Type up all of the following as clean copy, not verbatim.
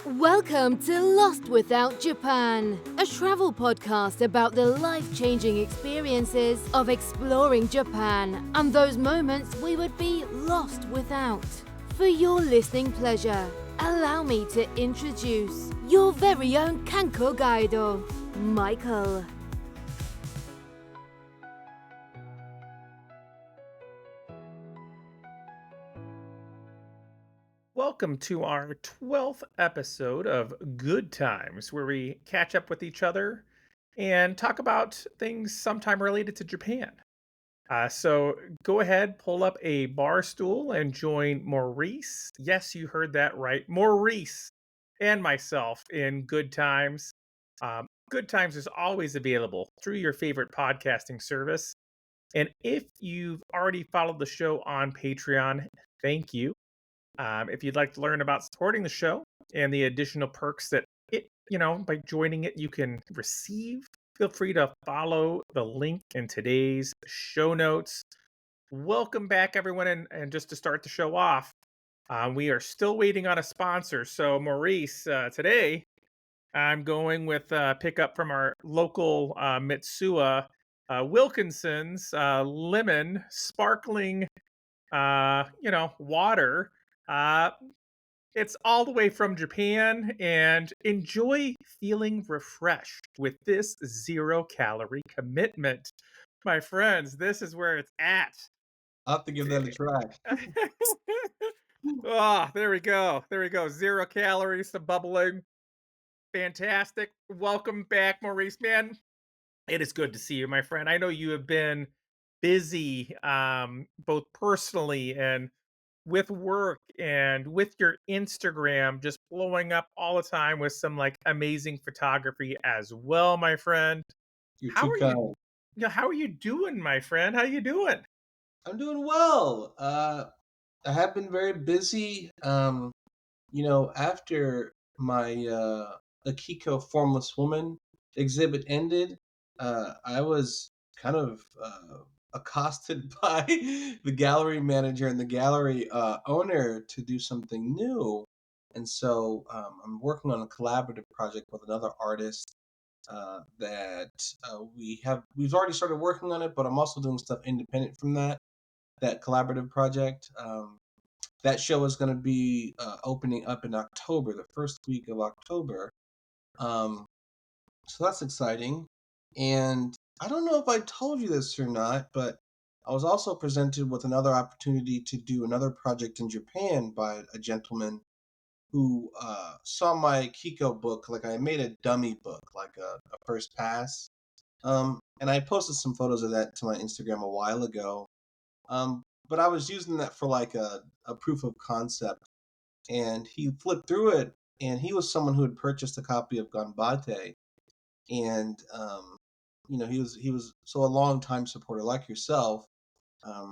Welcome to Lost Without Japan, a travel podcast about the life-changing experiences of exploring Japan and those moments we would be lost without. For your listening pleasure, allow me to introduce your very own Kanko Guido, Michael. Welcome to our 12th episode of Good Times, where we catch up with each other and talk about things sometime related to Japan. So go ahead, pull up a bar stool and join Maurice. Yes, you heard that right. Maurice and myself in Good Times. Good Times is always available through your favorite podcasting service. And if you've already followed the show on Patreon, thank you. If you'd like to learn about supporting the show and the additional perks that by joining it, you can receive, feel free to follow the link in today's show notes. Welcome back, everyone. And just to start the show off, we are still waiting on a sponsor. So, Maurice, today I'm going with pickup from our local Mitsuya Wilkinson's lemon sparkling, water. Uh, it's all the way from Japan, and enjoy feeling refreshed with this 0-calorie commitment. My friends, this is where it's at. I'll have to give that a try. There we go. There we go. 0 calories to bubbling. Fantastic. Welcome back, Maurice. Man, it is good to see you, my friend. I know you have been busy, both personally and with work and with your Instagram just blowing up all the time with some like amazing photography as well, my friend. You're How too are you? kind. How are you doing, my friend? How you doing? I'm doing well. I have been very busy. After my Akiko Formless Woman exhibit ended, I was kind of accosted by the gallery manager and the gallery owner to do something new. And so I'm working on a collaborative project with another artist that we've already started working on it, but I'm also doing stuff independent from that collaborative project. That show is going to be opening up in October, the first week of October. Um, so that's exciting. And I don't know if I told you this or not, but I was also presented with another opportunity to do another project in Japan by a gentleman who saw my Kiko book. Like I made a dummy book, like a first pass. And I posted some photos of that to my Instagram a while ago. But I was using that for like a proof of concept. And he flipped through it, and he was someone who had purchased a copy of Ganbate. And he was so a long time supporter like yourself,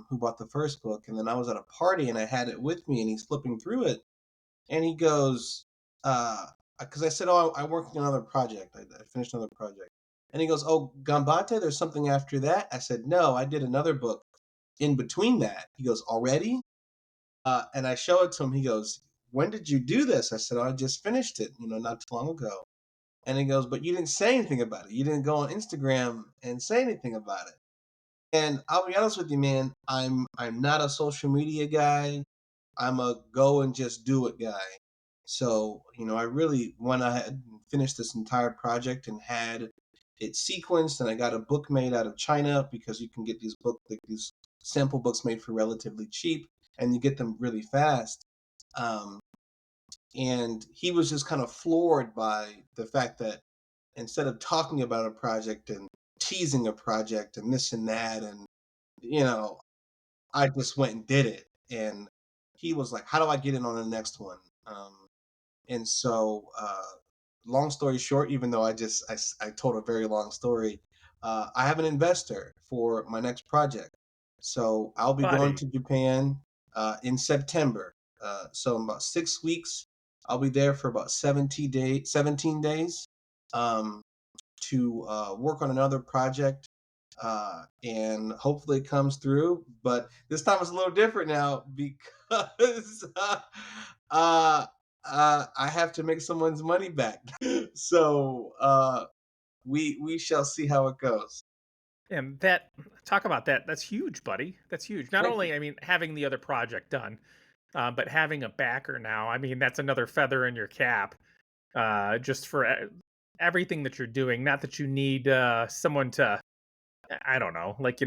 who bought the first book. And then I was at a party and I had it with me, and he's flipping through it, and he goes, because I said, "Oh, I'm working on another project. I finished another project." And he goes, "Oh, Gambate, there's something after that?" I said, "No, I did another book in between that." He goes, "Already?" And I show it to him. He goes, "When did you do this?" I said, "Oh, I just finished it, not too long ago." And he goes, "But you didn't say anything about it. You didn't go on Instagram and say anything about it." And I'll be honest with you, man. I'm not a social media guy. I'm a go and just do it guy. So, I really went ahead and finished this entire project and had it sequenced, and I got a book made out of China because you can get these sample books made for relatively cheap, and you get them really fast. Um, and he was just kind of floored by the fact that instead of talking about a project and teasing a project and this and that, and you know, I just went and did it. And he was like, "How do I get in on the next one?" And so, long story short, even though I told a very long story, I have an investor for my next project. So I'll be going Buddy. to Japan in September. So in about 6 weeks, I'll be there for about 17 days, um, to work on another project, and hopefully it comes through. But this time it's a little different now because uh, I have to make someone's money back. So we shall see how it goes. And that talk about that. That's huge, buddy. That's huge. Not Thank you. only, I mean, having the other project done, but having a backer now. I mean, that's another feather in your cap. Just for everything that you're doing. Not that you need someone to, I don't know, like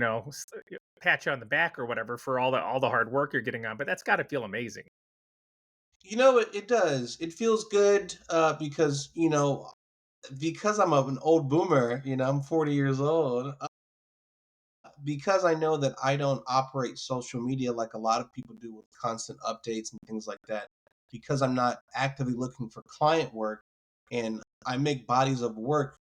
pat you on the back or whatever for all the hard work you're getting on. But that's got to feel amazing. You know, it does. It feels good because because I'm an old boomer. I'm 40 years old. Because I know that I don't operate social media like a lot of people do with constant updates and things like that, because I'm not actively looking for client work and I make bodies of work,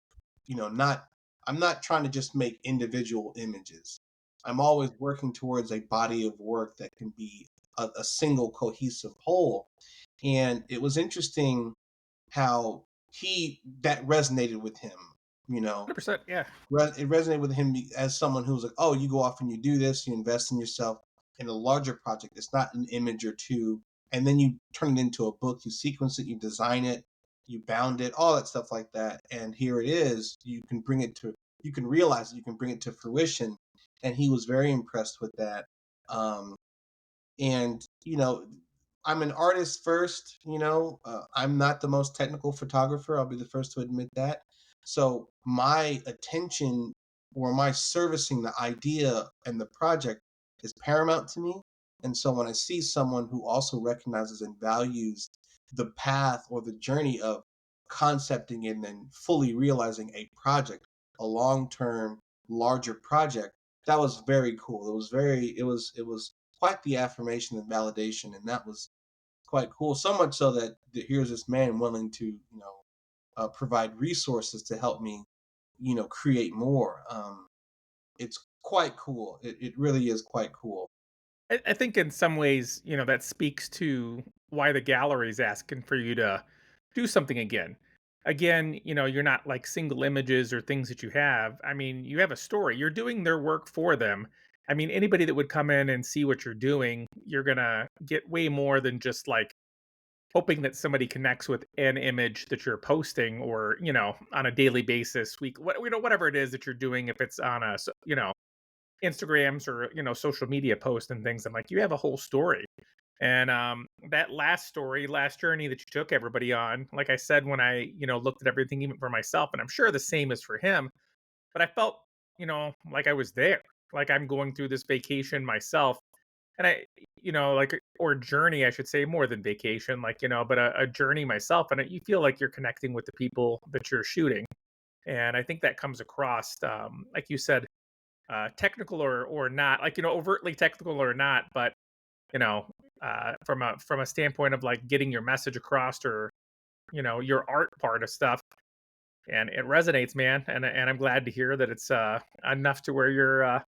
not I'm not trying to just make individual images. I'm always working towards a body of work that can be a single cohesive whole. And it was interesting how he that resonated with him, you know 100%. Yeah. it resonated with him as someone who's like, oh, you go off and you do this, you invest in yourself in a larger project. It's not an image or two, and then you turn it into a book. You sequence it, you design it, you bound it, all that stuff like that. And here it is. You can realize that you can bring it to fruition. And he was very impressed with that. Um, and I'm an artist first. I'm not the most technical photographer. I'll be the first to admit that. So my attention, or my servicing the idea and the project, is paramount to me. And so when I see someone who also recognizes and values the path or the journey of concepting and then fully realizing a project, a long-term larger project, that was very cool. It was quite the affirmation and validation, and that was quite cool. So much so that here's this man willing to, provide resources to help me, create more. It's quite cool. It really is quite cool. I think in some ways, that speaks to why the gallery's asking for you to do something again. Again, you're not like single images or things that you have. I mean, you have a story. You're doing their work for them. I mean, anybody that would come in and see what you're doing, you're gonna get way more than just like hoping that somebody connects with an image that you're posting or, on a daily basis, whatever it is that you're doing, if it's on Instagrams or social media posts and things. I'm like, you have a whole story. And that last story, last journey that you took everybody on, like I said, when I looked at everything even for myself, and I'm sure the same is for him, but I felt like I was there, like I'm going through this vacation myself. And like, or journey, I should say, more than vacation, like, but a journey myself. And you feel like you're connecting with the people that you're shooting. And I think that comes across, like you said, technical or not, like overtly technical or not, but you know, from a standpoint of like getting your message across, or your art part of stuff, and it resonates, man. And I'm glad to hear that it's enough to where you're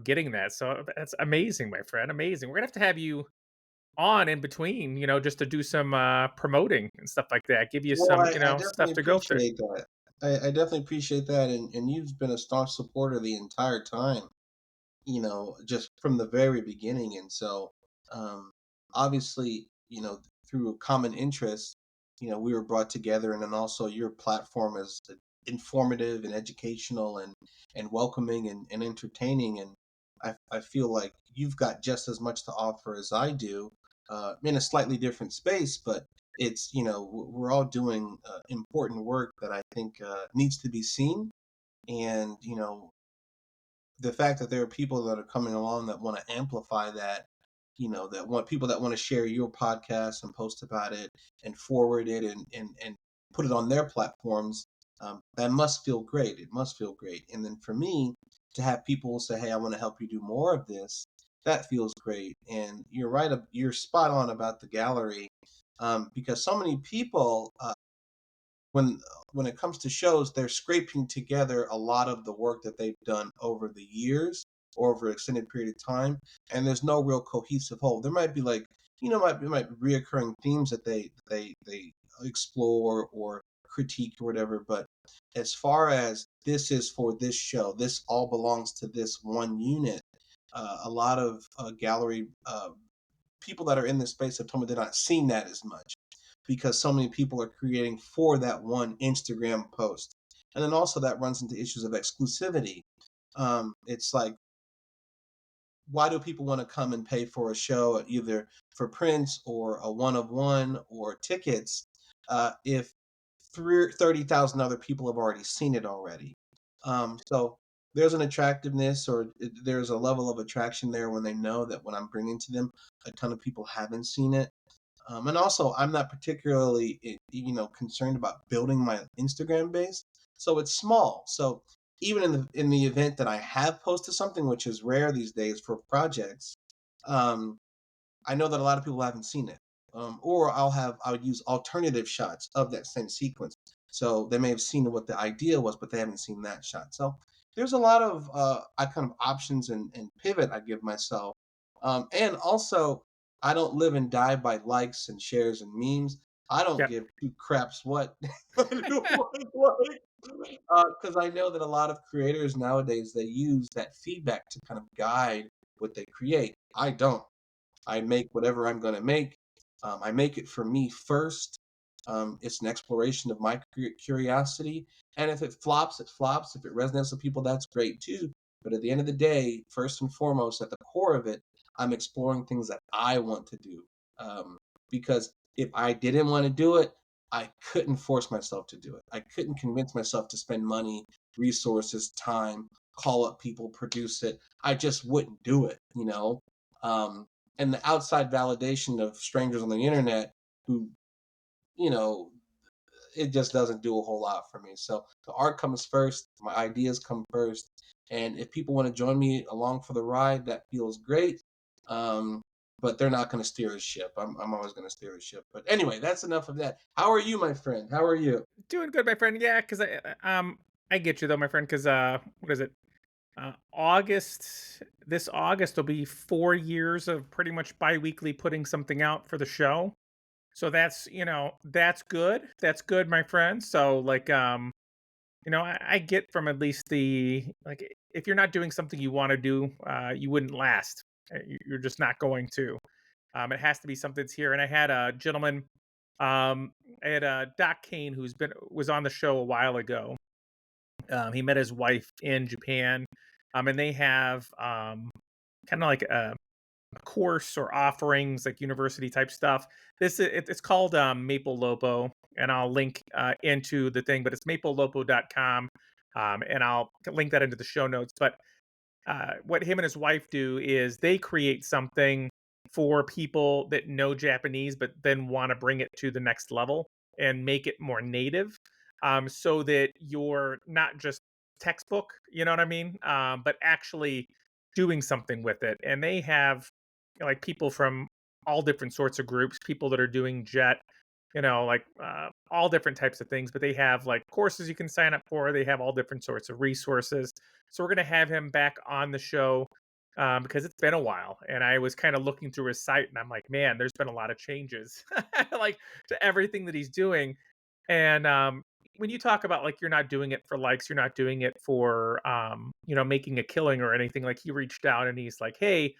getting that. So that's amazing, my friend. Amazing. We're gonna have you on in between, just to do some promoting and stuff like that. Give you Well, some, I stuff definitely to go through. appreciate that. I definitely appreciate that, and you've been a staunch supporter the entire time. Just from the very beginning. And so, um, obviously, through a common interest, we were brought together. And then also your platform is informative and educational and welcoming and entertaining. And I feel like you've got just as much to offer as I do, in a slightly different space, but it's, we're all doing important work that I think needs to be seen. And, the fact that there are people that are coming along that want to amplify that, that want people that want to share your podcast and post about it and forward it and put it on their platforms, that must feel great. It must feel great. And then for me to have people say, hey, I want to help you do more of this, that feels great. And you're right, you're spot on about the gallery, because so many people, when when it comes to shows, they're scraping together a lot of the work that they've done over the years or over an extended period of time, and there's no real cohesive whole. There might be like, might be reoccurring themes that they explore or critique or whatever, but as far as this is for this show, this all belongs to this one unit. A lot of gallery people that are in this space have told me they're not seeing that as much. because so many people are creating for that one Instagram post. And then also that runs into issues of exclusivity. It's like, why do people want to come and pay for a show either for prints or a one of one or tickets if 30,000 other people have already seen it already? So there's an attractiveness, or there's a level of attraction there when they know that when I'm bringing to them, a ton of people haven't seen it. And also, I'm not particularly, concerned about building my Instagram base, so it's small. So even in the event that I have posted something, which is rare these days for projects, um, I know that a lot of people haven't seen it. Or I would use alternative shots of that same sequence. So they may have seen what the idea was, but they haven't seen that shot. So there's a lot of I kind of options and pivot I give myself. And also, I don't live and die by likes and shares and memes. I don't Yep. give two craps what anyone like, because I know that a lot of creators nowadays, they use that feedback to kind of guide what they create. I don't. I make whatever I'm going to make. I make it for me first. It's an exploration of my curiosity. And if it flops, it flops. If it resonates with people, that's great too. But at the end of the day, first and foremost, at the core of it, I'm exploring things that I want to do. Because if I didn't want to do it, I couldn't force myself to do it. I couldn't convince myself to spend money, resources, time, call up people, produce it. I just wouldn't do it. Um, and the outside validation of strangers on the internet who, you know, it just doesn't do a whole lot for me. So the art comes first, my ideas come first. And if people want to join me along for the ride, that feels great. Um, but they're not going to steer a ship. I'm always going to steer a ship. But anyway, that's enough of that. How are you, my friend? How are you? Doing good, my friend. Yeah, because I get you though, my friend. Because what is it? This August will be 4 years of pretty much bi-weekly putting something out for the show. So that's good. That's good, my friend. So like, I get from at least like, if you're not doing something you want to do, you wouldn't last. You're just not going to. It has to be something that's here. And I had a gentleman, I had Doc Kane, was on the show a while ago. He met his wife in Japan, and they have kind of like a course or offerings, like university type stuff. It's called Maple Lopo, and I'll link into the thing, but it's maplelopo.com, and I'll link that into the show notes. But what him and his wife do is they create something for people that know Japanese, but then want to bring it to the next level and make it more native, so that you're not just textbook, you know what I mean? But actually doing something with it. And they have, like, people from all different sorts of groups, people that are doing jet, like all different types of things. But they have like courses you can sign up for. They have all different sorts of resources. So we're gonna have him back on the show, because it's been a while, and I was kind of looking through his site, and I'm like, man, there's been a lot of changes, like, to everything that he's doing. And when you talk about, like, you're not doing it for likes, you're not doing it for making a killing or anything. Like, he reached out and he's like, hey,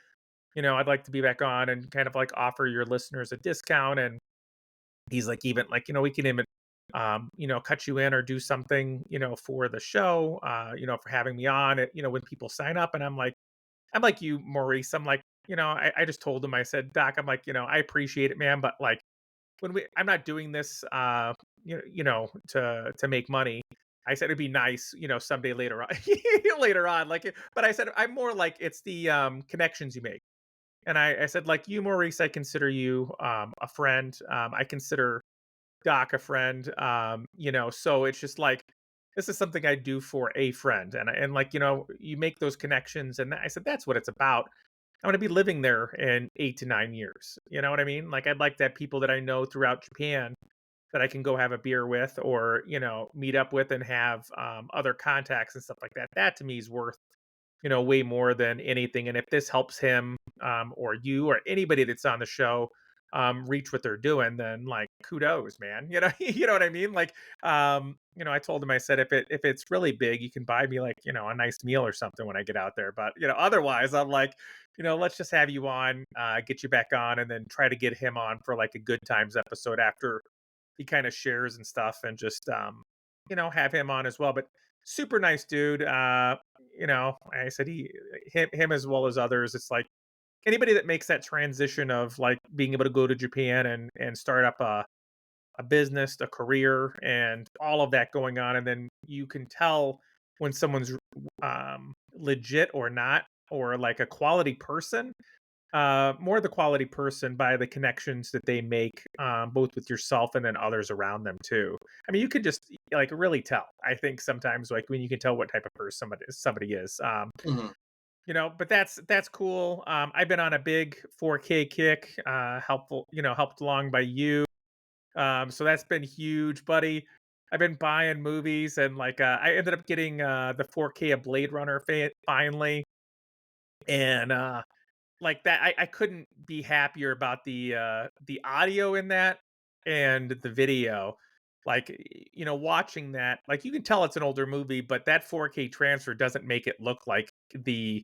I'd like to be back on and kind of like offer your listeners a discount. And he's like, even like, we can even cut you in or do something, for the show, for having me on it, when people sign up. And I'm like you, Maurice. I'm like, I just told him, I said, Doc, I'm like, I appreciate it, man, but like, I'm not doing this, to make money. I said it'd be nice, someday later on, later on. Like, but I said I'm more like, it's the connections you make. And I said, like you, Maurice, I consider you a friend. I consider Doc a friend. So it's just like, this is something I do for a friend. And like, you make those connections. And I said, that's what it's about. I'm going to be living there in 8 to 9 years. You know what I mean? Like, I'd like to have people that I know throughout Japan that I can go have a beer with, or, meet up with, and have other contacts and stuff like that. That to me is worth, way more than anything. And if this helps him, or you or anybody that's on the show, reach what they're doing, then like kudos, man. You know, you know what I mean? Like, I told him, I said, if it's really big, you can buy me like, a nice meal or something when I get out there. But otherwise, I'm like, let's just have you on, get you back on, and then try to get him on for like a good times episode after he kind of shares and stuff, and just have him on as well. But super nice dude. I said him as well as others. It's like anybody that makes that transition of like being able to go to Japan and start up a business, a career, and all of that going on, and then you can tell when someone's legit or not, or like a quality person, more the quality person by the connections that they make, both with yourself and then others around them too. I mean, you could just like really tell. I think sometimes like when you can tell what type of person somebody is. Mhm. But that's cool. I've been on a big 4K kick, helped along by you. So that's been huge, buddy. I've been buying movies, and like I ended up getting the 4K of Blade Runner finally, and like that I couldn't be happier about the audio in that and the video. Like watching that, like you can tell it's an older movie, but that 4K transfer doesn't make it look like the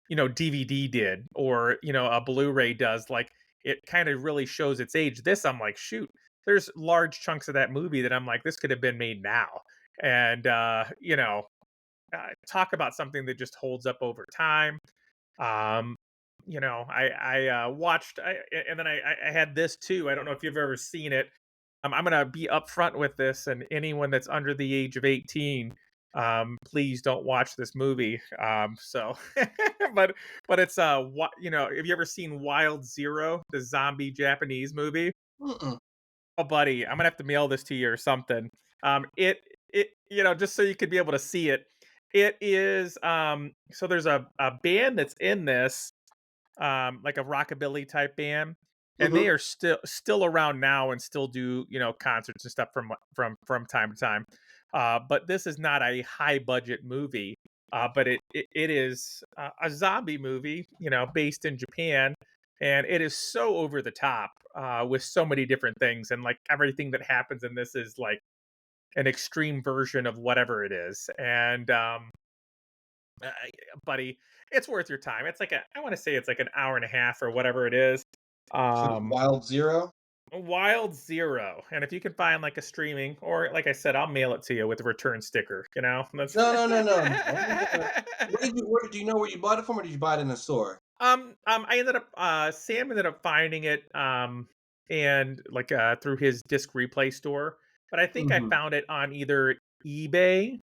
DVD did, or a Blu-ray does. Like it kind of really shows its age. This, I'm like, shoot, there's large chunks of that movie that I'm like, this could have been made now. And talk about something that just holds up over time. um I watched, and then I had this too. I don't know if you've ever seen it. I'm gonna be upfront with this, and anyone that's under the age of 18, please don't watch this movie. But it's what have you ever seen Wild Zero, the zombie Japanese movie? Mm-mm. Oh, buddy, I'm gonna have to mail this to you or something. It just so you could be able to see it. It is so there's a band that's in this, like a rockabilly type band, and they Mhm. are still around now and still do concerts and stuff from time to time. But this is not a high budget movie, but it is a zombie movie, based in Japan, and it is so over the top, with so many different things, and like everything that happens in this is like an extreme version of whatever it is, and uh, buddy, it's worth your time. It's like I want to say it's like an hour and a half or whatever it is. For Um, Wild Zero? Wild Zero, and if you can find like a streaming, or like I said, I'll mail it to you with a return sticker. That's No, no, no, no, no. Where do you know where you bought it from, or did you buy it in a store? I ended up Sam ended up finding it, and like through his disc replay store, but I think I Mhm. found it on either eBay,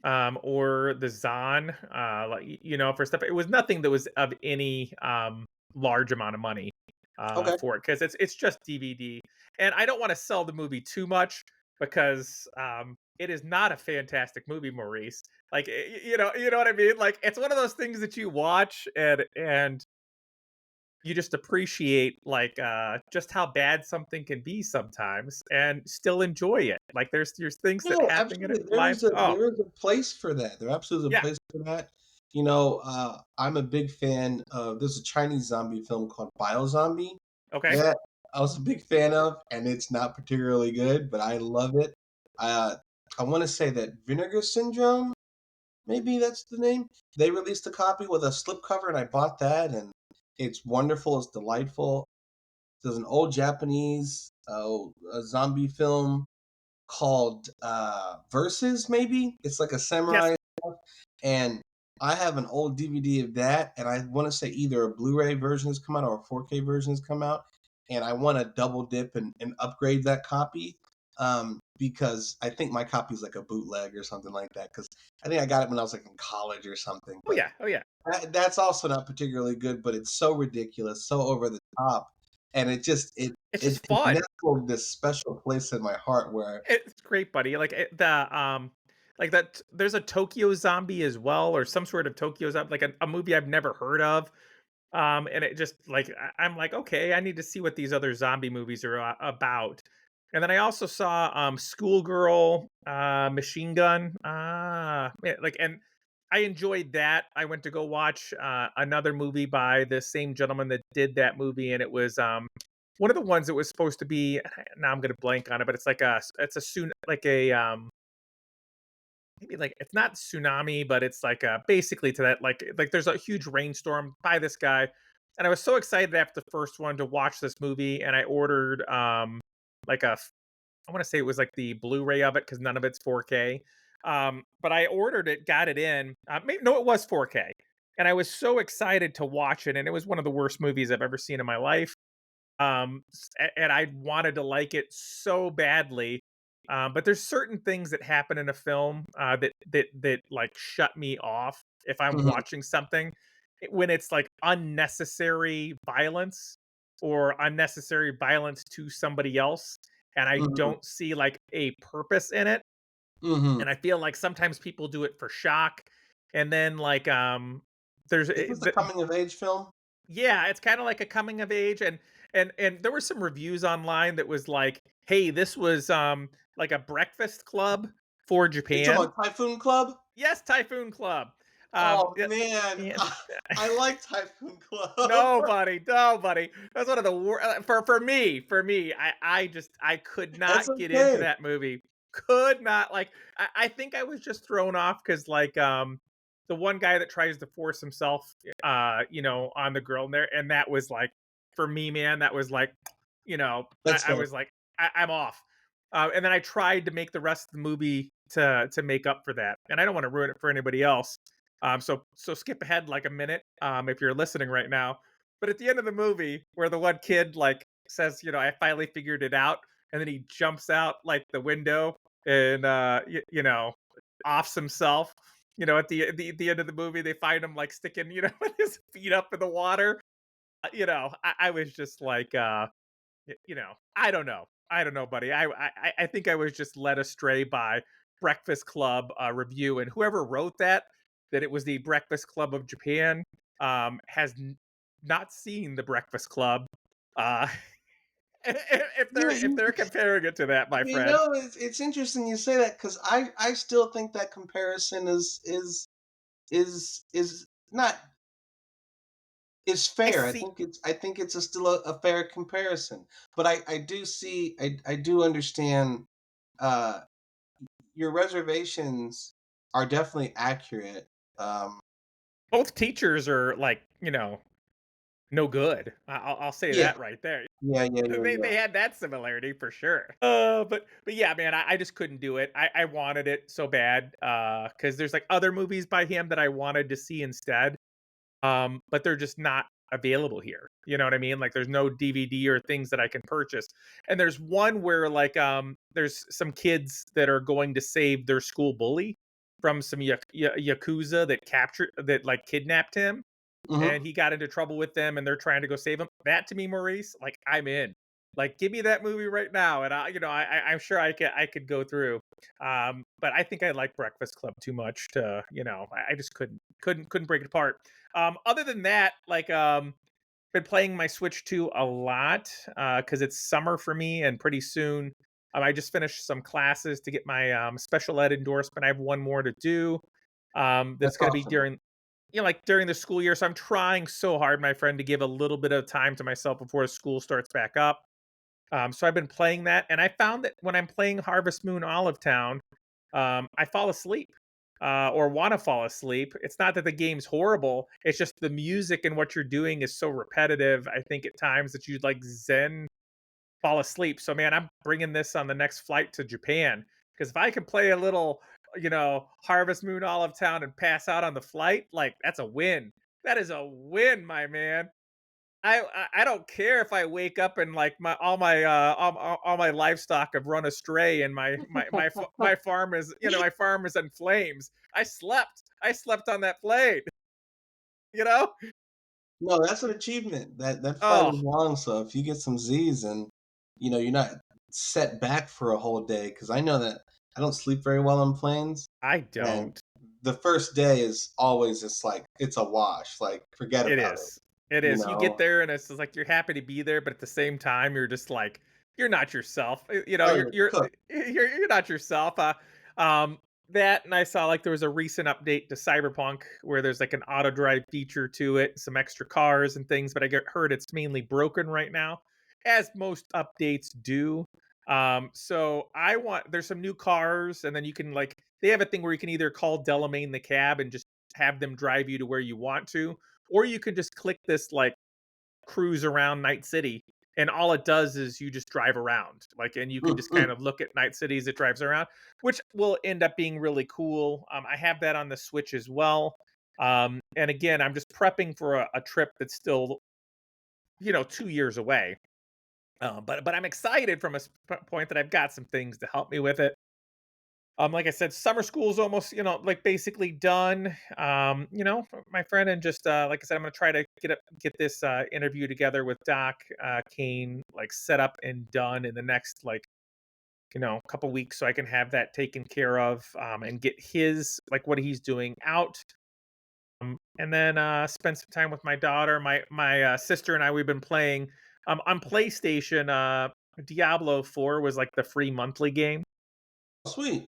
or the Zon, like for stuff. It was nothing that was of any large amount of money Okay. for it, because it's just DVD, and I don't want to sell the movie too much, because it is not a fantastic movie, Maurice. Like you know what I mean. Like it's one of those things that you watch, and you just appreciate like just how bad something can be sometimes, and still enjoy it. Like there's things that No, happen in it absolutely. life. Oh There is a place for that. There absolutely is a yeah, place for that. I'm a big fan of there's a Chinese zombie film called Zombie okay. that I was a big fan of, and it's not particularly good, but I love it. Uh, I want to say that Vinegar Syndrome, maybe that's the name. They released a copy with a slipcover, and I bought that, and it's wonderful. It's delightful. There's an old Japanese a zombie film called Versus, maybe. It's like a Yes. samurai, and I have an old DVD of that, and I want to say either a Blu-ray version has come out or a 4K version has come out, and I want to double dip and upgrade that copy, because I think my copy is like a bootleg or something like that. Because I think I got it when I was like in college or something, Oh but yeah. Oh yeah. that's also not particularly good. But it's so ridiculous, so over the top, and It's it just fun. nestled this special place in my heart where It's great, buddy. Like like that. There's a Tokyo Zombie as well, or some sort of Tokyo Zombie, like a movie I've never heard of. And it just like I'm like, okay, I need to see what these other zombie movies are about. And then I also saw Schoolgirl, Machine Gun. Yeah, like, and I enjoyed that. I went to go watch another movie by the same gentleman that did that movie, and it was one of the ones that was supposed to be. Now I'm gonna blank on it, but it's a soon like a maybe like it's not tsunami, but it's like basically to that like there's a huge rainstorm by this guy, and I was so excited after the first one to watch this movie, and I ordered like a I want to say it was like the Blu-ray of it because none of it's 4K. But I ordered it, got it in. No, it was 4K, and I was so excited to watch it, and it was one of the worst movies I've ever seen in my life. And I wanted to like it so badly. But there's certain things that happen in a film that like shut me off if I'm Mhm, watching something when it's like unnecessary violence or unnecessary violence to somebody else, and I mhm, don't see like a purpose in it. mhm. And I feel like sometimes people do it for shock, and then like there's Is this a coming of age film? yeah, it's kinda like a coming of age, and there were some reviews online that was like, "Hey, this was, like a breakfast club for Are you talking Japan." about Typhoon Club? Yes, Typhoon Club. Oh, Yeah, man. yeah. I like Typhoon Club. No, buddy, no, buddy. That's one of the for me, I could That's not get into okay. that movie. Could not like I think I was just thrown off because like the one guy that tries to force himself on the girl in there, and that was like for me, man, that was like, That's I fair. was like, I'm off. And then I tried to make the rest of the movie to make up for that. And I don't want to ruin it for anybody else. So skip ahead like a minute, if you're listening right now. But at the end of the movie, where the one kid like says, I finally figured it out, and then he jumps out like the window and offs himself. At the end of the movie, they find him like sticking, with his feet up in the water. I was just like, I don't know. I don't know, buddy. I think I was just led astray by Breakfast Club review, and whoever wrote that it was the Breakfast Club of Japan, has not seen the Breakfast Club. Uh, if they're comparing it to that, my friend. It's interesting you say that because I still think that comparison is not is I fair. see I think it's still a fair comparison. But I do see I do understand uh your reservations are definitely accurate. Um both teachers are like, no good. I'll say yeah, that right there. They yeah. had that similarity for sure. But yeah, man, I just couldn't do it. I wanted it so bad because there's like other movies by him that I wanted to see instead, but they're just not available here. You know what I mean? Like there's no DVD or things that I can purchase. And there's one where like there's some kids that are going to save their school bully from some yakuza that like kidnapped him, Mhm. and he got into trouble with them, and they're trying to go save him. That to me, Maurice, like I'm in. Like, give me that movie right now, and I'm sure I could go through. But I think I like Breakfast Club too much to, I just couldn't break it apart. Other than that, like been playing my Switch 2 a lot because it's summer for me, and pretty soon I just finished some classes to get my special ed endorsement. I have one more to do. That's That's going to be awesome. during the school year. So I'm trying so hard, my friend, to give a little bit of time to myself before school starts back up. So I've been playing that, and I found that when I'm playing Harvest Moon Olive Town, I fall asleep or want to fall asleep. It's not that the game's horrible; it's just the music and what you're doing is so repetitive. I think at times that you like zen fall asleep. So man, I'm bringing this on the next flight to Japan because if I can play a little, Harvest Moon Olive Town and pass out on the flight, like that's a win. That is a win, my man. I don't care if I wake up and like all my livestock have run astray and my farm is my farm is in flames. I slept on that plane. You know. No, that's an achievement. That flight Oh, was long, so if you get some Z's and you're not set back for a whole day, because I know that I don't sleep very well on planes, I and don't. the first day is always just like it's a wash. Like forget It about it. is. It You is. You get know? there and it's just like you're happy to be there, but at the same time, you're just like you're not yourself. Oh, you're cooked. You're not yourself. Um, That, and I saw like there was a recent update to Cyberpunk where there's like an auto drive feature to it, some extra cars and things, but I get heard it's mainly broken right now, as most updates do. So I want there's some new cars, and then you can like they have a thing where you can either call Delamain the cab and just have them drive you to where you want to, or you can just click this like cruise around Night City, and all it does is you just drive around, like, and you can just kind Mhm. of look at Night City as it drives around, which will end up being really cool. I have that on the Switch as well. And again, I'm just prepping for a trip that's still, 2 years away. But I'm excited from a point that I've got some things to help me with it. Like I said, summer school's almost, like basically done. My friend, and just like I said, I'm gonna try to get this interview together with Doc Kane like set up and done in the next like couple weeks, so I can have that taken care of, and get his like what he's doing out. And then spend some time with my daughter. My sister and I, we've been playing on PlayStation. Diablo 4 was like the free monthly game, Sweet.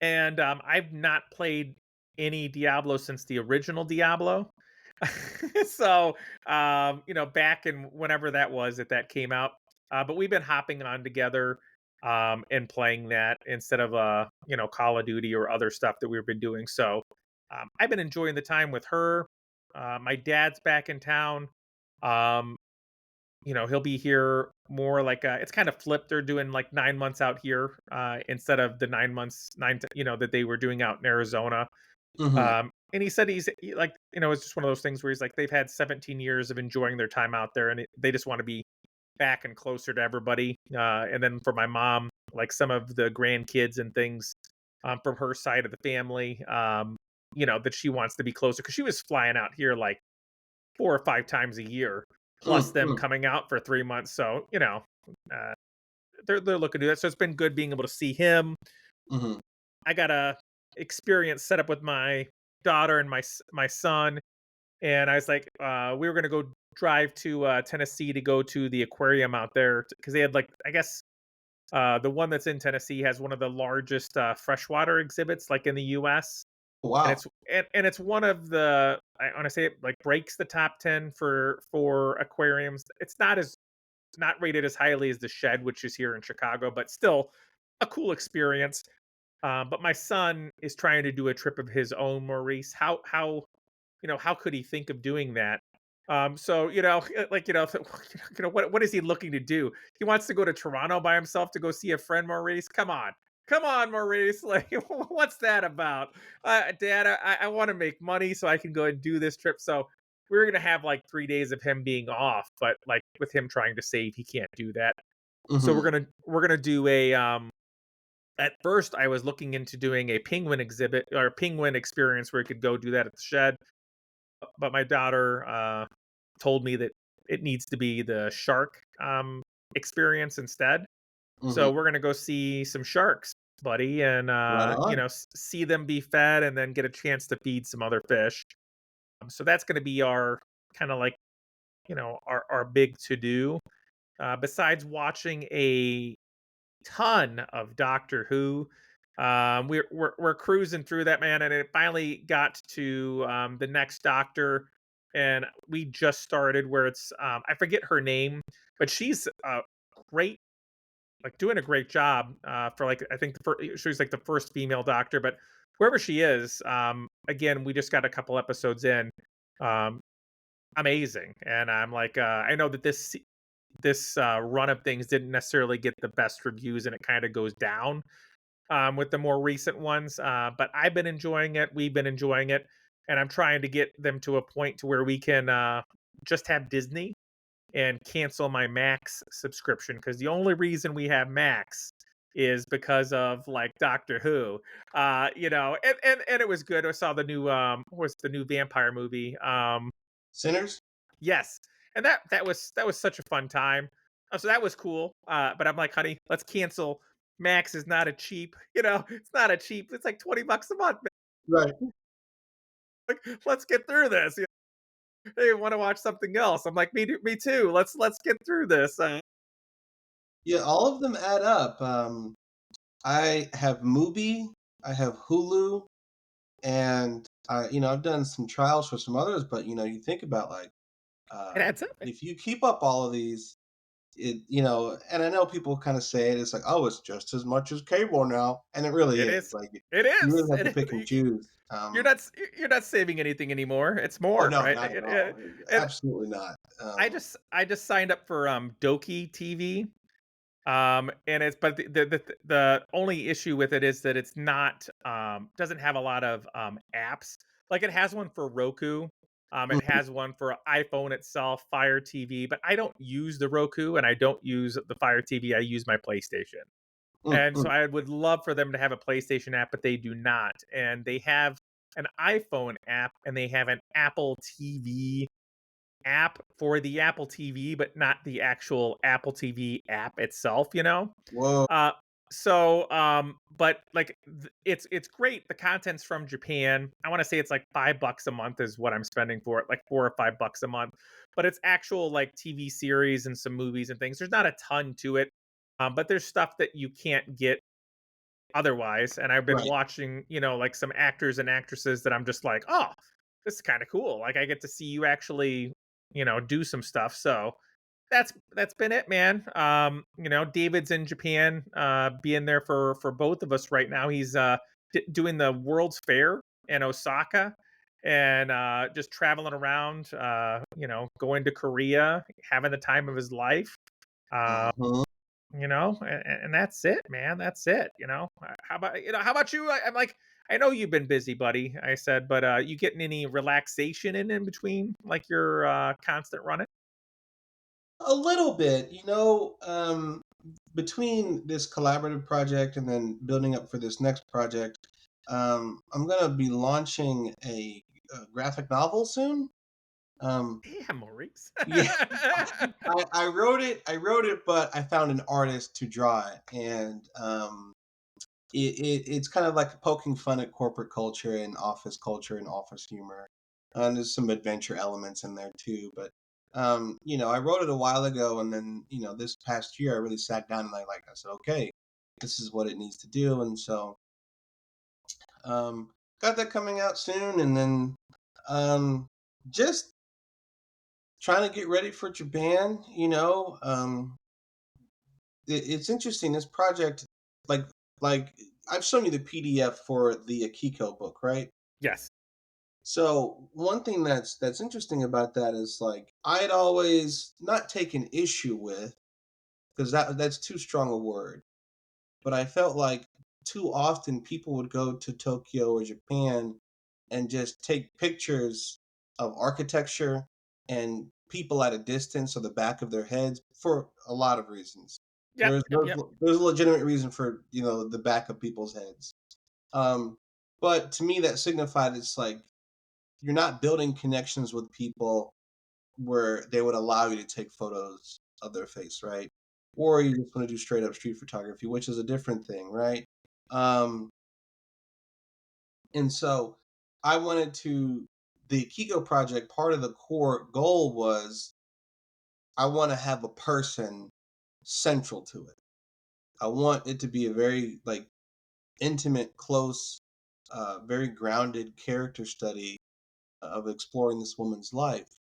and I've not played any Diablo since the original Diablo. So, back in whenever that was that came out. But we've been hopping on together, and playing that instead of Call of Duty or other stuff that we've been doing. So, I've been enjoying the time with her. My dad's back in town. Um, he'll be here more like it's kind of flipped. They're doing like 9 months out here, instead of the 9 months, that they were doing out in Arizona. Hmm. And he said like, it's just one of those things where he's like, they've had 17 years of enjoying their time out there, and they just want to be back and closer to everybody. And then for my mom, like some of the grandkids and things, from her side of the family, that she wants to be closer because she was flying out here like 4 or 5 times a year, plus them Mm-hmm. coming out for 3 months. So, uh, they're looking to do that. So it's been good being able to see him. Hmm. I got a experience set up with my daughter and my son, and I was like, we were gonna go drive to Tennessee to go to the aquarium out there because they had like I guess the one that's in Tennessee has one of the largest freshwater exhibits like in the U.S. And Wow. it's one of the I want to say it like breaks the top 10 for aquariums. It's not rated as highly as the Shed, which is here in Chicago, but still a cool experience. But my son is trying to do a trip of his own, Maurice. How could he think of doing that? So like what is he looking to do? He wants to go to Toronto by himself to go see a friend, Maurice. Come on, Maurice. Like, what's that about? Dad, I want to make money so I can go and do this trip. So we're gonna have like 3 days of him being off, but like with him trying to save, he can't do that. So we're Hmm. gonna we're gonna do a at first, I was looking into doing a penguin exhibit or penguin experience where you could go do that at the Shed, but my daughter told me that it needs to be the shark experience instead. Hmm. So we're gonna go see some sharks, buddy, and Right on. see them be fed, and then get a chance to feed some other fish. So that's gonna be our kind of like our big to do. Besides watching a ton of Doctor Who. We're cruising through that, man, and it finally got to the next Doctor, and we just started where it's I forget her name, but she's great, like doing a great job for like I think she was like the first female Doctor, but wherever she is, again we just got a couple episodes in, um, amazing, and I'm like I know that this run of things didn't necessarily get the best reviews, and it kind of goes down with the more recent ones. But I've been enjoying it. We've been enjoying it, and I'm trying to get them to a point to where we can just have Disney and cancel my Max subscription because the only reason we have Max is because of like Doctor Who. And it was good. I saw the new what was the new vampire movie? Sinners. Yes, and that was such a fun time. So that was cool. But I'm like, honey, let's cancel. Max is not a cheap, it's not a cheap. It's like $20 a month. Man. Right. Like, let's get through this. Hey, want to watch something else? I'm like, me too. Let's get through this. Yeah, all of them add up. I have Mubi. I have Hulu, and I've done some trials for some others, but you think about like It uh, adds up. if you keep up all of these, and I know people kind of say it's like, oh, it's just as much as cable now, and it really It is. is. Like It you really is. have It to is. pick and choose. You're not saving anything anymore. It's Oh more, no, right? not at all. And Absolutely not. I just signed up for Doki TV. And it's but the only issue with it is that it's not doesn't have a lot of apps. Like it has one for Roku. It Mhm, has one for iPhone itself, Fire TV, but I don't use the Roku and I don't use the Fire TV. I use my PlayStation. And so mm. I would love for them to have a PlayStation app, but they do not. And they have an iPhone app and they have an Apple TV app for the Apple TV, but not the actual Apple TV app itself, you know? Whoa, Uh but like it's great. The content's from Japan. I want to say it's like $5 a month is what I'm spending for it, like 4 or 5 bucks a month. But it's actual like TV series and some movies and things. There's not a ton to it. But there's stuff that you can't get otherwise. And I've been right. watching, like some actors and actresses that I'm just like, oh, this is kind of cool. Like I get to see you actually, do some stuff. So that's been it, man. David's in Japan, being there for both of us right now. He's doing the World's Fair in Osaka and just traveling around, going to Korea, having the time of his life. Uh, Mhm. and that's it, man. That's it. How about you? I'm like, I know you've been busy, buddy. I said, but you getting any relaxation in between, like your constant running? A little bit, between this collaborative project and then building up for this next project, I'm gonna be launching a graphic novel soon. Um, Damn, Maurice. yeah, I wrote it, but I found an artist to draw it, and it's kind of like poking fun at corporate culture and office humor. And there's some adventure elements in there too. But I wrote it a while ago, and then this past year I really sat down and I said, okay, this is what it needs to do, and so um, got that coming out soon, and then um, just trying to get ready for Japan. It's interesting. This project, like like I've shown you the PDF for the Akiko book, right? Yes. So one thing that's interesting about that is like I'd always not taken issue with, because that's too strong a word, but I felt like too often people would go to Tokyo or Japan and just take pictures of architecture and people at a distance or the back of their heads for a lot of reasons. Yep. There's Yep. there's, Yep. there's a legitimate reason for the back of people's heads. Um, but to me that signified it's like you're not building connections with people where they would allow you to take photos of their face, right? Or you just want to do straight up street photography, which is a different thing, right? Um, and so I wanted to the Kiko project, part of the core goal was I want to have a person central to it. I want it to be a very like intimate, close, very grounded character study of exploring this woman's life.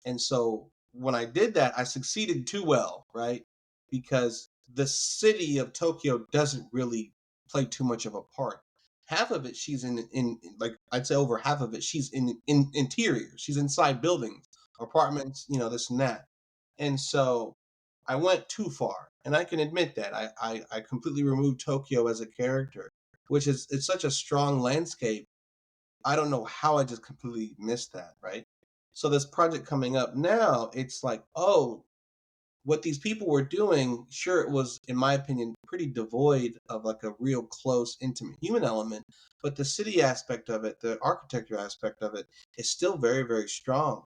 And so when I did that, I succeeded too well, right? Because the city of Tokyo doesn't really play too much of a part. Half of it she's in like I'd say over half of it she's in interior. She's inside buildings, apartments, this and that. And so I went too far. And I can admit that. I completely removed Tokyo as a character, which is it's such a strong landscape. I don't know how I just completely missed that, right? So this project coming up now, it's like, oh, what these people were doing, sure, it was, in my opinion, pretty devoid of like a real close, intimate human element, but the city aspect of it, the architecture aspect of it, is still very, very strong.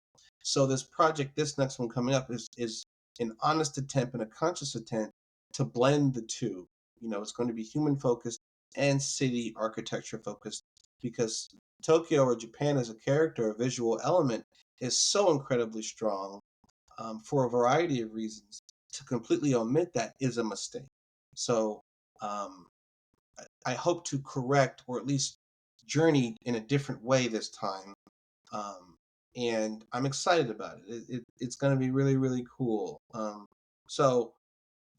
So this project, this next one coming up, is an honest attempt and a conscious attempt to blend the two. It's going to be human focused and city architecture focused because Tokyo or Japan as a character, a visual element, is so incredibly strong for a variety of reasons. To completely omit that is a mistake. So um, I hope to correct or at least journey in a different way this time. Um, and I'm excited about it. It's going to be really, really cool. So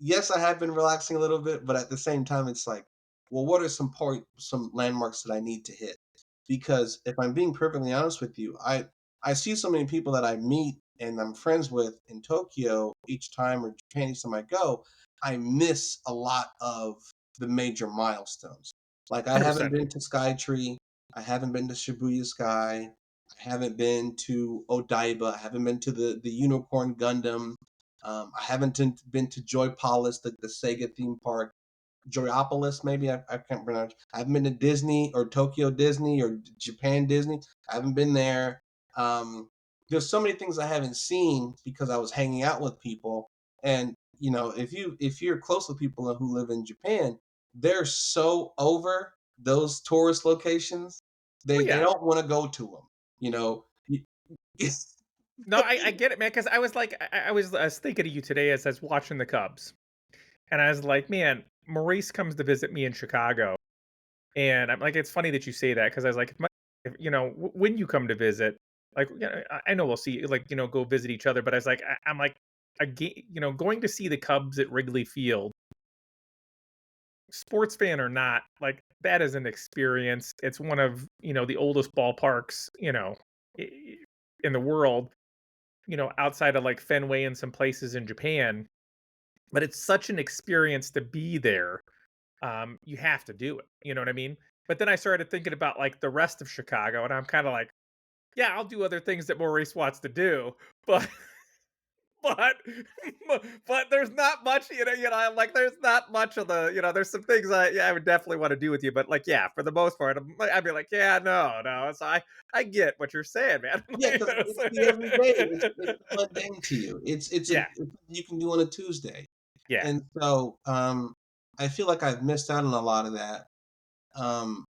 yes, I have been relaxing a little bit, but at the same time, it's like, well, what are some landmarks that I need to hit? Because if I'm being perfectly honest with you, I see so many people that I meet and I'm friends with in Tokyo each time, or Japan each time I go. I miss a lot of the major milestones. Like I haven't 100%. been to Skytree, I haven't been to Shibuya Sky, I haven't been to Odaiba, I haven't been to the Unicorn Gundam. I haven't been to Joypolis, the Sega theme park. Joyopolis, maybe I can't pronounce. I haven't been to Disney or Tokyo Disney or Japan Disney. I haven't been there. Um, there's so many things I haven't seen because I was hanging out with people. And if you're close with people who live in Japan, they're so over those tourist locations. Oh They yeah. don't want to go to them. You know. No, I get it, man. Because I was like, I was thinking of you today as I was watching the Cubs, and I was like, man, Maurice comes to visit me in Chicago, and I'm like, it's funny that you say that because I was like, when you come to visit, like, I know we'll see, like, go visit each other, but I was like, I'm like, going to see the Cubs at Wrigley Field, sports fan or not, like that is an experience. It's one of the oldest ballparks, i- in the world, outside of like Fenway and some places in Japan. But it's such an experience to be there. You have to do it. You know what I mean? But then I started thinking about like the rest of Chicago, and I'm kind of like, yeah, I'll do other things that Maurice wants to do, but but but there's not much, I'm like, there's not much of the, there's some things I would definitely want to do with you, but like, yeah, for the most part, I'd be like, yeah, no, no. So I get what you're saying, man. Yeah, because it's the everyday. It's the mundane to you. Yeah, It's something you can do on a Tuesday, yeah, and so I feel like I've missed out on a lot of that um,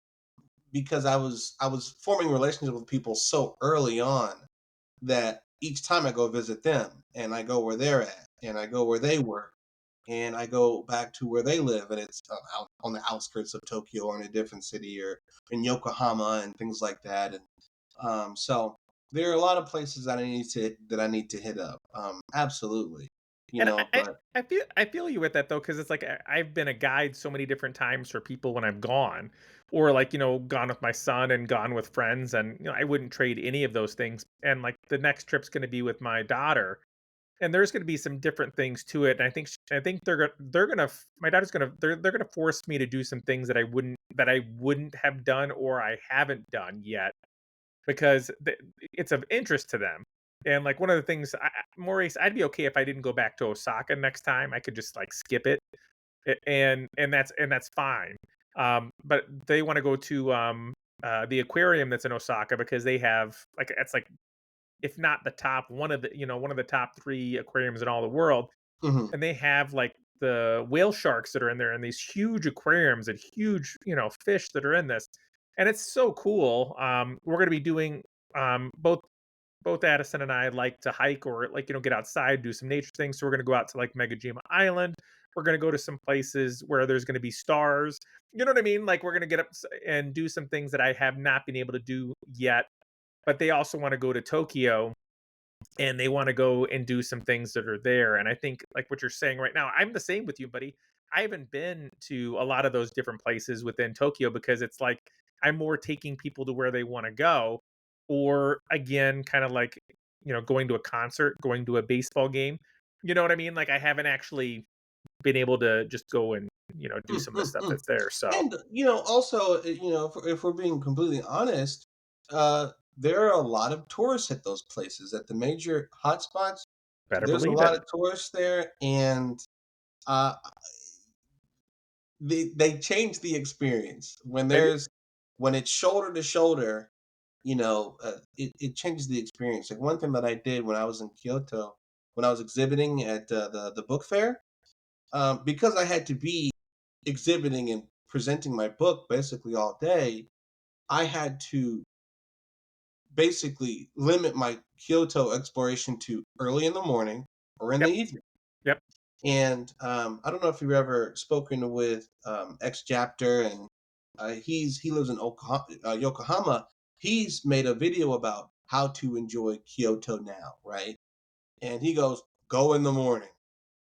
because I was forming relationships with people so early on that each time I go visit them and I go where they're at and I go where they work and I go back to where they live and it's out on the outskirts of Tokyo or in a different city or in Yokohama and things like that. And so there are a lot of places that I need to hit up. Absolutely, and but I feel you with that though, because it's like I've been a guide so many different times for people when I've gone, or like gone with my son and gone with friends, and I wouldn't trade any of those things. And like the next trip's going to be with my daughter, and there's going to be some different things to it. And I think my daughter's gonna they're gonna force me to do some things that I wouldn't have done or I haven't done yet because it's of interest to them. And like one of the things, Maurice, I'd be okay if I didn't go back to Osaka next time. I could just like skip it, and that's fine. But they want to go to the aquarium that's in Osaka because they have like it's like, if not the top one of the top three aquariums in all the world, mhm. and they have like the whale sharks that are in there and these huge aquariums and huge fish that are in this, and it's so cool. We're going to be doing both Addison and I like to hike or like get outside, do some nature things. So we're going to go out to like Megajima Island. We're going to go to some places where there's going to be stars. You know what I mean? Like we're going to get up and do some things that I have not been able to do yet. But they also want to go to Tokyo, and they want to go and do some things that are there. And I think like what you're saying right now, I'm the same with you, buddy. I haven't been to a lot of those different places within Tokyo because it's like I'm more taking people to where they want to go, or again, kind of like going to a concert, going to a baseball game. You know what I mean? Like I haven't actually been able to just go and do Mm, some of the mm, stuff mm. that's there. So And also, if we're being completely honest, there are a lot of tourists at those places, at the major hotspots. better There's a believe lot it. of tourists there, and uh, they change the experience They do. when it's shoulder to shoulder. It changes the experience. Like one thing that I did when I was in Kyoto, when I was exhibiting at the book fair, because I had to be exhibiting and presenting my book basically all day, I had to basically limit my Kyoto exploration to early in the morning or in the Yep. evening. Yep. And I don't know if you've ever spoken with ex Japter, and he lives in Yokohama. He's made a video about how to enjoy Kyoto now, right? And he goes, "Go in the morning.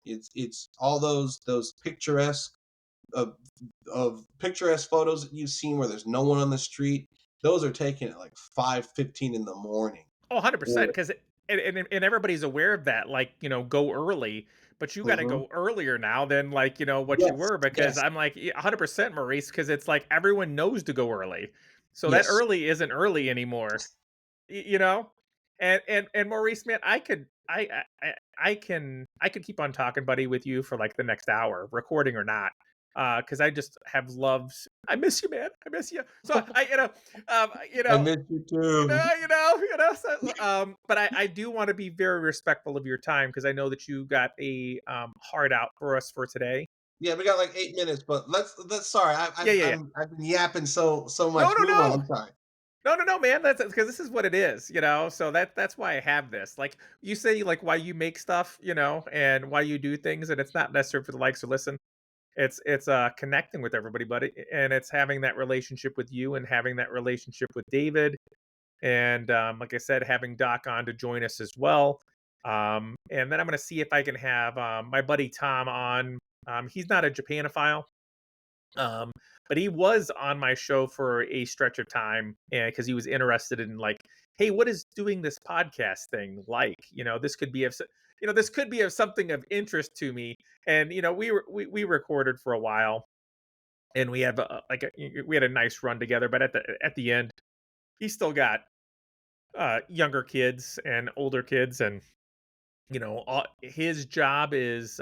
It's all those picturesque of picturesque photos that you've seen where there's no one on the street. Those are taken at like 5:15 in the morning." Oh, 100%, Or 'cause and everybody's aware of that, like, go early, but you gotta Mhm. go earlier now than, like, what you Yes, were because yes, I'm like, 100% Maurice, because it's like everyone knows to go early. So that yes. early isn't early anymore, you know? And Maurice, man, I could keep on talking, buddy, with you for, like, the next hour, recording or not, because I just have loved I miss you, man, I miss you. So you I know miss you too. but I do want to be very respectful of your time because I know that you got a heart out for us for today. Yeah, we got like 8 minutes, but let's. Sorry, Yeah, yeah, yeah. I've been yapping so No, much. no, Move on. no, I'm sorry. no, no, no, man. That's because this is what it is. So that's why I have this. Like you say, like why you make stuff, and why you do things, and it's not necessarily for the likes or listen. It's connecting with everybody, buddy, and it's having that relationship with you and having that relationship with David and like I said, having Doc on to join us as well. And then I'm going to see if I can have my buddy Tom on. He's not a Japanophile, um, but he was on my show for a stretch of time, and because he was interested in like, hey, what is doing this podcast thing like? This could be this could be of something of interest to me. And we recorded for a while, and we have we had a nice run together. But at the end, he still got younger kids and older kids, and his job is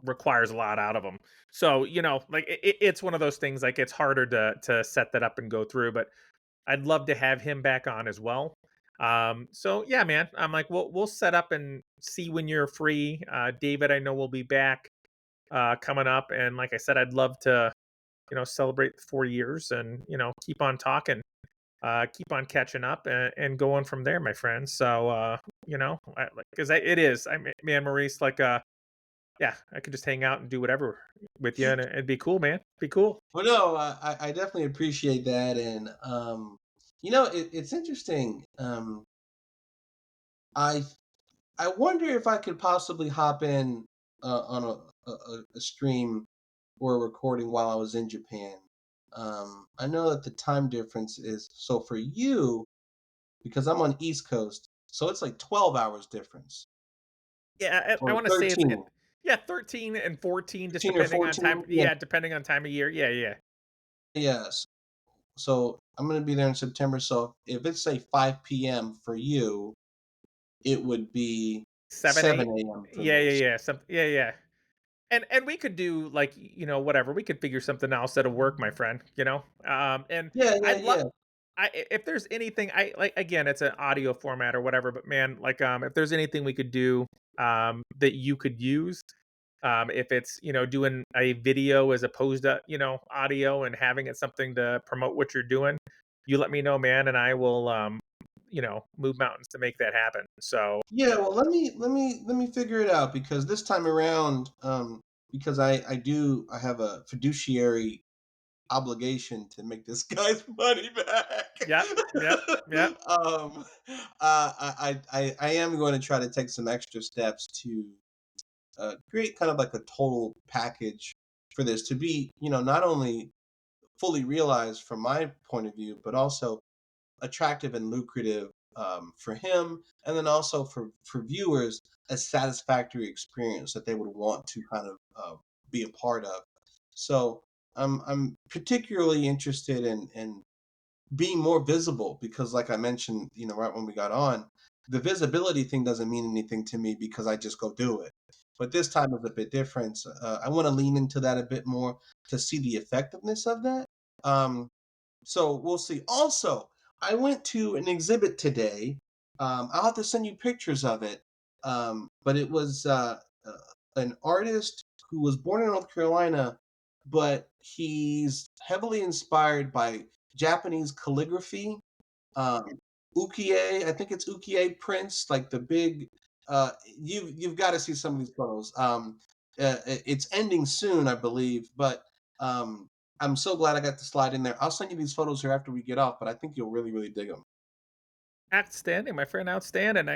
requires a lot out of him. So like it's one of those things, like it's harder to set that up and go through, but I'd love to have him back on as well. So yeah, man, I'm like we'll set up and see when you're free. David, I know we'll be back coming up, and like I said, I'd love to celebrate the 4 years and keep on talking, keep on catching up, and going from there, my friend. So, because it is, man, Maurice, like, yeah, I could just hang out and do whatever with you, and it'd be cool, man. Be cool. Well, no, I definitely appreciate that, and it's interesting. I I wonder if I could possibly hop in on a stream or a recording while I was in Japan. I know that the time difference is so for you because I'm on East Coast, so it's like 12 hours difference Yeah, I or want to say yeah, 13 and 14, just 13 or depending on 14. time. Yeah, Yeah, depending on time of year. Yeah, yeah. yes. So I'm gonna be there in September. So if it's say 5 p.m. for you, it would be 7, 8. 7 a.m. for Yeah, me. yeah, yeah. Yeah, yeah. And we could do like whatever. We could figure something else that'll work, my friend. And Yeah, yeah, I'd love. yeah. If there's anything I like, again, it's an audio format or whatever, but man, like if there's anything we could do that you could use, if it's doing a video as opposed to audio and having it something to promote what you're doing, you let me know, man, and I will move mountains to make that happen. So Yeah, well, let me figure it out because this time around, because I have a fiduciary obligation to make this guy's money back. yep, yep, yep. I am going to try to take some extra steps to create kind of like a total package for this to be, not only fully realized from my point of view, but also attractive and lucrative for him, and then also for viewers, a satisfactory experience that they would want to kind of be a part of. So I'm particularly interested in being more visible because, like I mentioned, right when we got on, the visibility thing doesn't mean anything to me because I just go do it. But this time is a bit different. I want to lean into that a bit more to see the effectiveness of that. Um, so we'll see. Also, I went to an exhibit today. I'll have to send you pictures of it. But it was an artist who was born in North Carolina, but he's heavily inspired by Japanese calligraphy. Um, ukiyo, I think it's ukiyo prints, like the big. You've got to see some of these photos. It's ending soon, I believe, but um, I'm so glad I got to slide in there. I'll send you these photos here after we get off, but I think you'll really, really dig them. Outstanding, my friend, outstanding.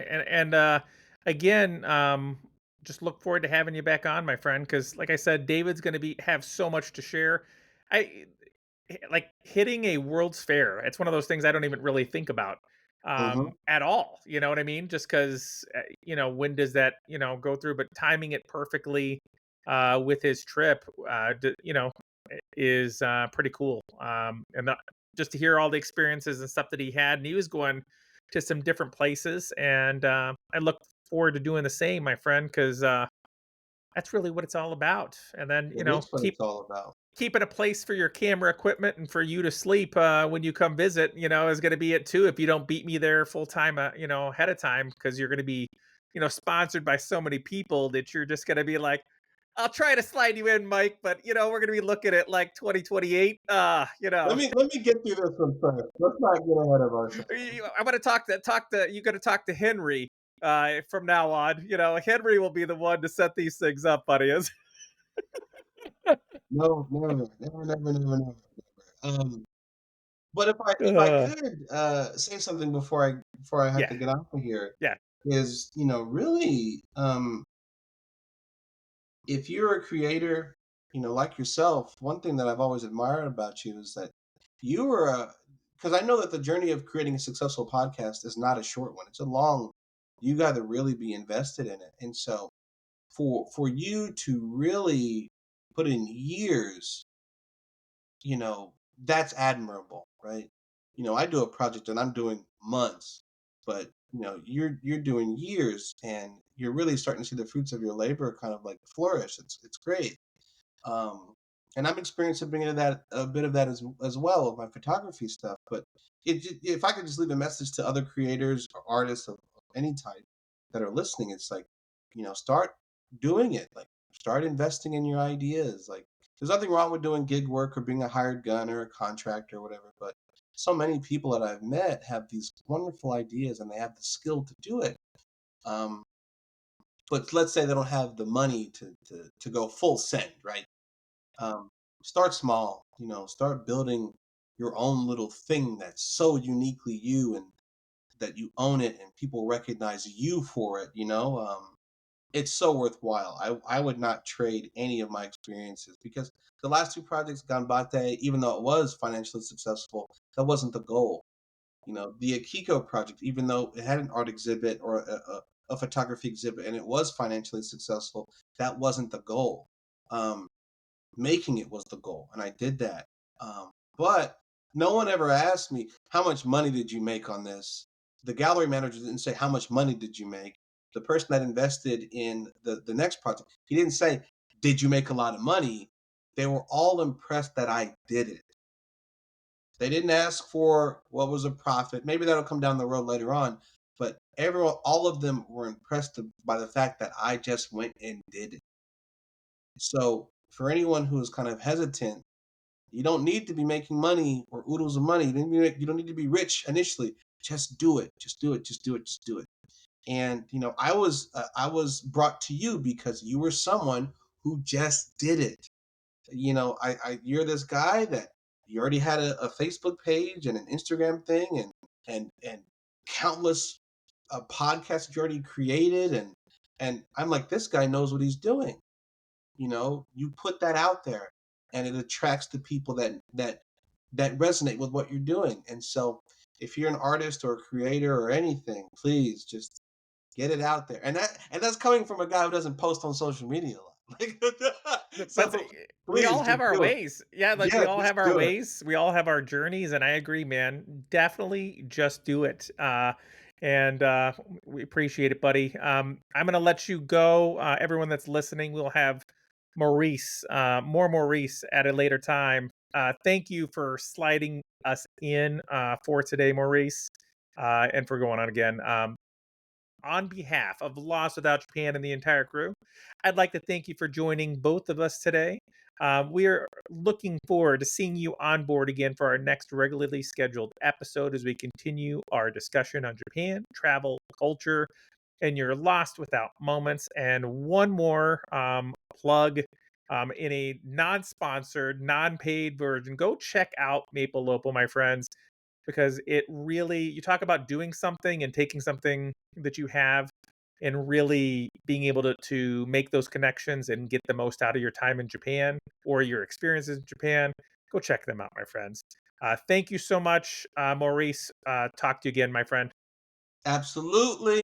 Again, just look forward to having you back on, my friend, because like I said, David's going to be have so much to share. I like hitting a World's Fair. It's one of those things I don't even really think about Hmm. at all. You know what I mean? Just because when does that go through? But timing it perfectly with his trip, is pretty cool. Just to hear all the experiences and stuff that he had, and he was going to some different places, and I look forward to doing the same, my friend, because that's really what it's all about. And then It is what it's all about. keeping a place for your camera equipment and for you to sleep when you come visit, is going to be it too. If you don't beat me there full time, ahead of time, because you're going to be, sponsored by so many people that you're just going to be like, I'll try to slide you in, Mike, but we're going to be looking at like 2028. Let me get through this one first. Let's not get ahead of ourselves. I'm going to talk to you. Got to talk to Henry from now on. Henry will be the one to set these things up, buddy. No, never, never, never, never, never. Um, but if I Uh, could say something before I have yeah, to get off of here, yeah. is really if you're a creator, like yourself, one thing that I've always admired about you is that you are a because I know that the journey of creating a successful podcast is not a short one. It's a long. You got to really be invested in it, and so for you to really put in years, that's admirable, right? I do a project and I'm doing months, but you're doing years, and you're really starting to see the fruits of your labor kind of like flourish. It's great. um, and I'm experiencing bringing that a bit of that as well with my photography stuff. But if I could just leave a message to other creators or artists of any type that are listening, it's like, start doing it. Like, start investing in your ideas. Like, there's nothing wrong with doing gig work or being a hired gun or a contractor or whatever. But so many people that I've met have these wonderful ideas and they have the skill to do it. Um, but let's say they don't have the money to go full send, right? um, Start small. Start building your own little thing that's so uniquely you, and that you own it and people recognize you for it. It's so worthwhile. I would not trade any of my experiences, because the last two projects, Ganbate, even though it was financially successful, that wasn't the goal. The Akiko project, even though it had an art exhibit or a photography exhibit and it was financially successful, that wasn't the goal. um, Making it was the goal, and I did that. But no one ever asked me, how much money did you make on this? The gallery manager didn't say, how much money did you make? The person that invested in the next project, he didn't say, did you make a lot of money? They were all impressed that I did it. They didn't ask for what was a profit. Maybe that'll come down the road later on. But everyone, all of them were impressed by the fact that I just went and did it. So for anyone who is kind of hesitant, you don't need to be making money or oodles of money. You don't need to be rich initially. Just do it. Just do it. Just do it. Just do it. And I was brought to you because you were someone who just did it. You're this guy that you already had a Facebook page and an Instagram thing, and countless podcasts that you already created, and I'm like, this guy knows what he's doing. You put that out there, and it attracts the people that resonate with what you're doing. And so if you're an artist or a creator or anything, please just get it out there. And that's coming from a guy who doesn't post on social media a lot. Like, But so we all please have just our do it. ways. Yeah, like we Yeah, all just have our do it. ways. We all have our journeys, and I agree, man. Definitely just do it. And we appreciate it, buddy. I'm gonna let you go. Everyone that's listening, we'll have Maurice, more Maurice at a later time. Thank you for sliding us in for today, Maurice, and for going on again. On behalf of Lost Without Japan and the entire crew, I'd like to thank you for joining both of us today. We are looking forward to seeing you on board again for our next regularly scheduled episode as we continue our discussion on Japan, travel, culture, and you're lost without moments. And one more plug in a non-sponsored, non-paid version. Go check out Maple Lopo, my friends, because it really, you talk about doing something and taking something that you have and really being able to make those connections and get the most out of your time in Japan or your experiences in Japan. Go check them out, my friends. Thank you so much, Maurice. Talk to you again, my friend. Absolutely.